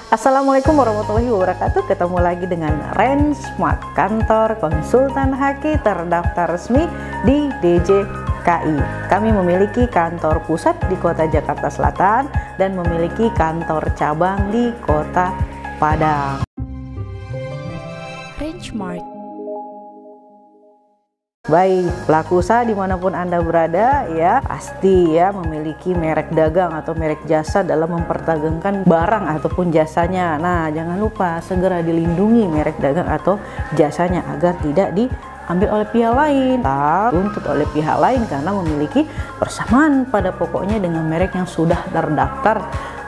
Assalamualaikum warahmatullahi wabarakatuh. Ketemu lagi dengan Rensmart, kantor konsultan HQ terdaftar resmi di DJKI. Kami memiliki kantor pusat di kota Jakarta Selatan dan memiliki kantor cabang di kota Padang. Rensmart. Baik, pelaku usaha dimanapun Anda berada ya, pasti ya memiliki merek dagang atau merek jasa dalam memperdagangkan barang ataupun jasanya. Nah, jangan lupa segera dilindungi merek dagang atau jasanya agar tidak diambil oleh pihak lain, tuntut oleh pihak lain karena memiliki persamaan pada pokoknya dengan merek yang sudah terdaftar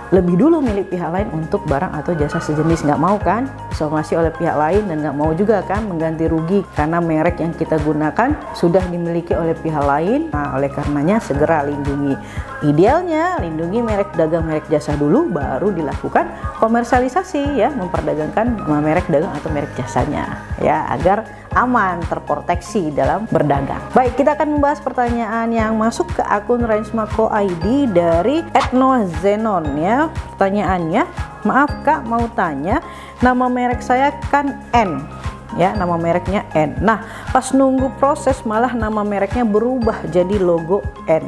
lebih dulu milik pihak lain untuk barang atau jasa sejenis. Nggak mau kan disomasi oleh pihak lain, dan nggak mau juga kan mengganti rugi karena merek yang kita gunakan sudah dimiliki oleh pihak lain. Nah, oleh karenanya segera lindungi. Idealnya lindungi merek dagang, merek jasa dulu, baru dilakukan komersialisasi ya, memperdagangkan merek dagang atau merek jasanya ya, agar aman, terproteksi dalam berdagang. Baik, kita akan membahas pertanyaan yang masuk ke akun Rensmart Co ID dari @noazenon ya. Pertanyaannya, maaf Kak, mau tanya, nama merek saya kan N ya, nama mereknya N. Nah, pas nunggu proses malah nama mereknya berubah jadi logo N.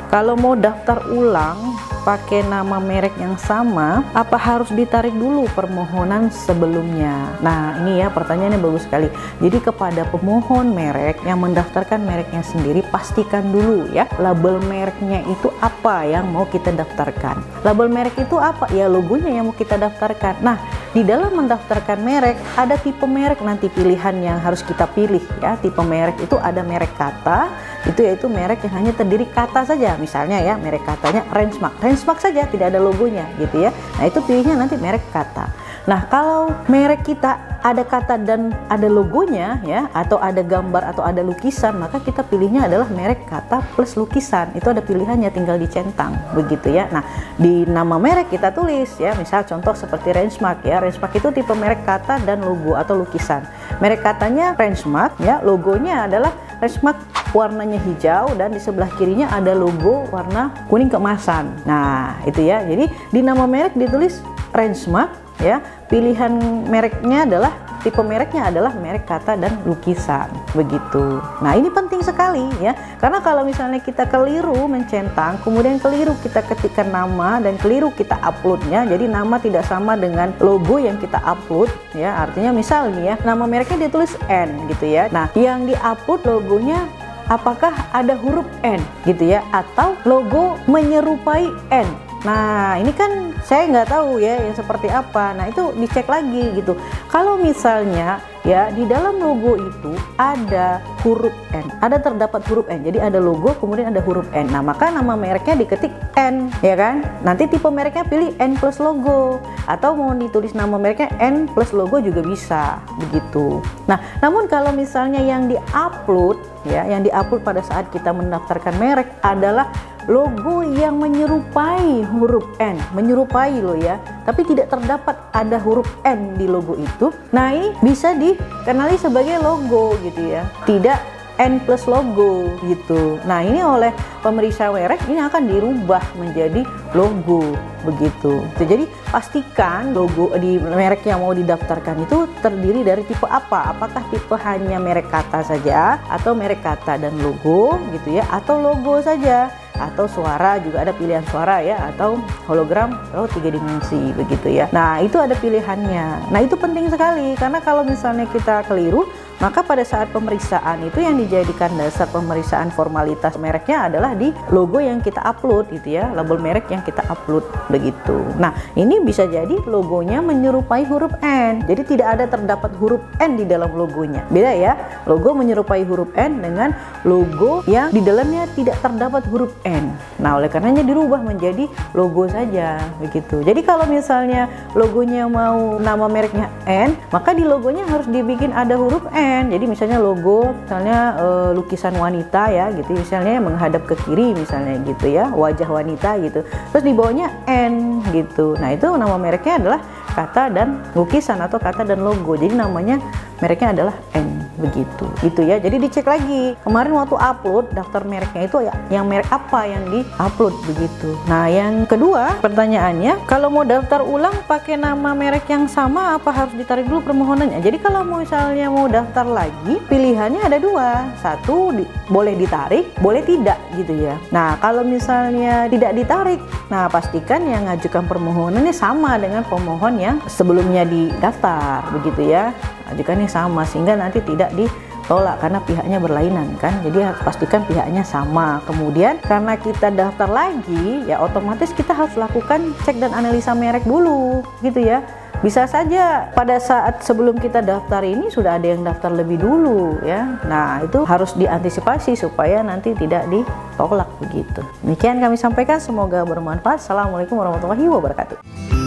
Kalau mau daftar ulang pakai nama merek yang sama, apa harus ditarik dulu permohonan sebelumnya? Nah, ini ya pertanyaannya bagus sekali. Jadi kepada pemohon merek yang mendaftarkan mereknya sendiri, pastikan dulu ya label mereknya itu apa yang mau kita daftarkan. Label merek itu apa? Ya logonya yang mau kita daftarkan. Nah, di dalam mendaftarkan merek ada tipe merek, nanti pilihan yang harus kita pilih ya. Tipe merek itu ada merek kata, itu yaitu merek yang hanya terdiri kata saja. Misalnya ya, merek katanya Rensmart saja, tidak ada logonya gitu ya. Nah, itu pilihnya nanti merek kata. Nah, kalau merek kita ada kata dan ada logonya ya, atau ada gambar atau ada lukisan, maka kita pilihnya adalah merek kata plus lukisan. Itu ada pilihannya, tinggal dicentang begitu ya. Nah, di nama merek kita tulis ya, misal contoh seperti Rensmart ya. Rensmart itu tipe merek kata dan logo atau lukisan. Merek katanya Rensmart ya, logonya adalah Rensmart, warnanya hijau, dan di sebelah kirinya ada logo warna kuning keemasan. Nah, itu ya. Jadi di nama merek ditulis Rensmart ya, pilihan mereknya adalah, tipe mereknya adalah merek kata dan lukisan begitu. Nah, ini penting sekali ya, karena kalau misalnya kita keliru mencentang, kemudian keliru kita ketikkan nama dan keliru kita uploadnya, jadi nama tidak sama dengan logo yang kita upload ya. Artinya misal nih ya, nama mereknya ditulis N gitu ya. Nah, yang diupload logonya apakah ada huruf N gitu ya, atau logo menyerupai N. Nah, ini kan saya nggak tahu ya yang seperti apa. Nah, itu dicek lagi gitu. Kalau misalnya ya di dalam logo itu ada huruf N, ada terdapat huruf N, jadi ada logo kemudian ada huruf N. Nah, maka nama mereknya diketik N ya kan. Nanti tipe mereknya pilih N plus logo, atau mau ditulis nama mereknya N plus logo juga bisa begitu. Nah, namun kalau misalnya yang diupload ya, yang diupload pada saat kita mendaftarkan merek adalah logo yang menyerupai huruf N, menyerupai loh ya, tapi tidak terdapat ada huruf N di logo itu. Nah, ini bisa dikenali sebagai logo gitu ya, tidak N plus logo gitu. Nah, ini oleh pemeriksa merek ini akan dirubah menjadi logo begitu. Jadi pastikan logo di merek yang mau didaftarkan itu terdiri dari tipe apa? Apakah tipe hanya merek kata saja, atau merek kata dan logo gitu ya, atau logo saja, atau suara, juga ada pilihan suara ya, atau hologram atau 3 dimensi begitu ya. Nah, itu ada pilihannya. Nah, itu penting sekali, karena kalau misalnya kita keliru, maka pada saat pemeriksaan itu yang dijadikan dasar pemeriksaan formalitas mereknya adalah di logo yang kita upload gitu ya, label merek yang kita upload begitu. Nah, ini bisa jadi logonya menyerupai huruf N, jadi tidak ada terdapat huruf N di dalam logonya. Beda ya, logo menyerupai huruf N dengan logo yang di dalamnya tidak terdapat huruf N. Nah, oleh karenanya dirubah menjadi logo saja begitu. Jadi kalau misalnya logonya mau nama mereknya N, maka di logonya harus dibikin ada huruf N. Jadi misalnya logo, misalnya lukisan wanita ya gitu, misalnya menghadap ke kiri misalnya gitu ya, wajah wanita gitu, terus di bawahnya N gitu. Nah, itu nama mereknya adalah kata dan lukisan atau kata dan logo, jadi namanya mereknya adalah N begitu. Itu ya. Jadi dicek lagi. Kemarin waktu upload daftar mereknya itu ya yang merek apa yang di-upload begitu. Nah, yang kedua pertanyaannya, kalau mau daftar ulang pakai nama merek yang sama apa harus ditarik dulu permohonannya? Jadi kalau misalnya mau daftar lagi, pilihannya ada dua. Satu, boleh ditarik, boleh tidak gitu ya. Nah, kalau misalnya tidak ditarik, nah pastikan yang ngajukan permohonannya sama dengan pemohon yang sebelumnya didaftar begitu ya. Ajukannya sama sehingga nanti tidak ditolak karena pihaknya berlainan kan. Jadi harus pastikan pihaknya sama. Kemudian karena kita daftar lagi ya otomatis kita harus lakukan cek dan analisa merek dulu gitu ya. Bisa saja pada saat sebelum kita daftar ini sudah ada yang daftar lebih dulu ya. Nah, itu harus diantisipasi supaya nanti tidak ditolak begitu. Demikian kami sampaikan, semoga bermanfaat. Assalamualaikum warahmatullahi wabarakatuh.